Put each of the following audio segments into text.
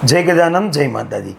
જય ગજાનંદ, જય માતાજી।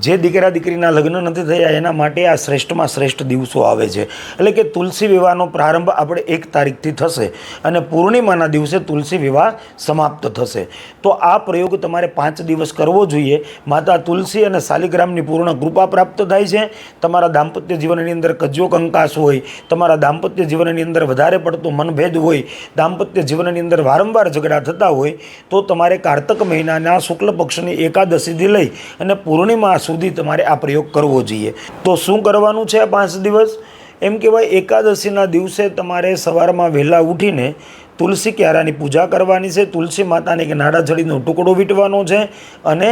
જે દીકરા દીકરીના લગ્ન નથી થયા એના માટે આ શ્રેષ્ઠમાં શ્રેષ્ઠ દિવસો આવે છે। એટલે કે તુલસી વિવાહનો પ્રારંભ આપણે 1 તારીખથી થશે અને પૂર્ણિમાના દિવસે તુલસી વિવાહ સમાપ્ત થશે। તો આ પ્રયોગ તમારે 5 દિવસ કરવો જોઈએ। માતા તુલસી અને શાલિગ્રામની પૂર્ણ કૃપા પ્રાપ્ત થાય છે। તમારા દાંપત્ય જીવનની અંદર કજ્જો કંકાસ હોય, તમારા દાંપત્ય જીવનની અંદર વધારે પડતો મનભેદ હોય, દાંપત્ય જીવનની અંદર વારંવાર ઝઘડા થતા હોય તો તમારે કાર્તક મહિનાના શુક્લ પક્ષની એકાદશીથી લઈ અને પૂર્ણિમા સુધી તમારે આ પ્રયોગ કરવો જોઈએ। તો શું કરવાનું છે આ 5 દિવસ? એમ કહેવાય એકાદશીના દિવસે તમારે સવારમાં વહેલા ઉઠીને તુલસી ક્યારાની પૂજા કરવાની છે। તુલસી માતાને એક નાડાછડીનો ટુકડો વીંટવાનો છે અને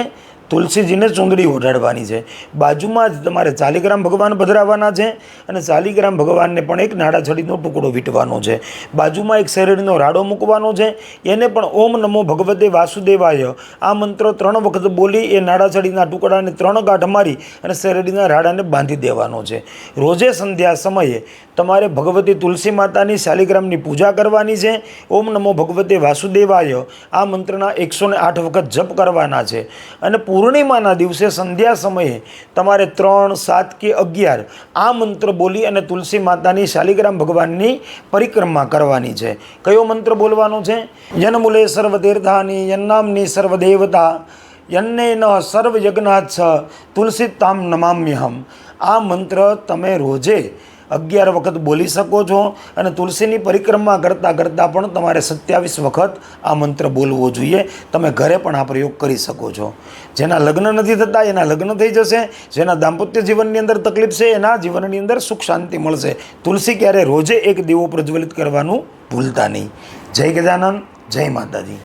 તુલસીજીને ચૂંદડી ઓઢાડવાની છે। બાજુમાં જ તમારે શાલિગ્રામ ભગવાન પધરાવવાના છે અને શાલિગ્રામ ભગવાનને પણ એક નાડાછડીનો ટુકડો વીંટવાનો છે। બાજુમાં એક શેરડીનો રાડો મૂકવાનો છે, એને પણ ઓમ નમો ભગવતે વાસુદેવાય આ મંત્ર 3 વખત બોલી એ નાડાછડીના ટુકડાને 3 ગાંઠ મારી અને શેરડીના રાડાને બાંધી દેવાનો છે। રોજે સંધ્યા સમયે તમારે ભગવતી તુલસી માતાની શાલિગ્રામની પૂજા કરવાની છે। ઓમ નમો ભગવતે વાસુદેવાય આ મંત્રના 108 વખત જપ કરવાના છે અને પૂર્ણિમાના દિવસે સંધ્યા સમયે તમારે 3, 7 કે 11 આ મંત્ર બોલી અને તુલસી માતાની શાલિગ્રામ ભગવાનની પરિક્રમા કરવાની છે। કયો મંત્ર બોલવાનો છે? યન્મૂલે સર્વતીર્થાની યન્નામની સર્વદેવતા યન્નેન સર્વયજ્ઞાચ્છ તુલસીતામ નમામ્યહમ। આ મંત્ર તમે રોજે 11 વખત બોલી શકો છો અને તુલસીની પરિક્રમા કરતાં કરતાં પણ તમારે 27 વખત આ મંત્ર બોલવો જોઈએ। તમે ઘરે પણ આ પ્રયોગ કરી શકો છો। જેના લગ્ન નથી થતા એના લગ્ન થઈ જશે, જેના દાંપત્ય જીવનની અંદર તકલીફ છે એના જીવનની અંદર સુખ શાંતિ મળશે। તુલસી ક્યારે રોજે એક દીવો પ્રજ્વલિત કરવાનું ભૂલતા નહીં। જય ગજાનંદ, જય માતાજી।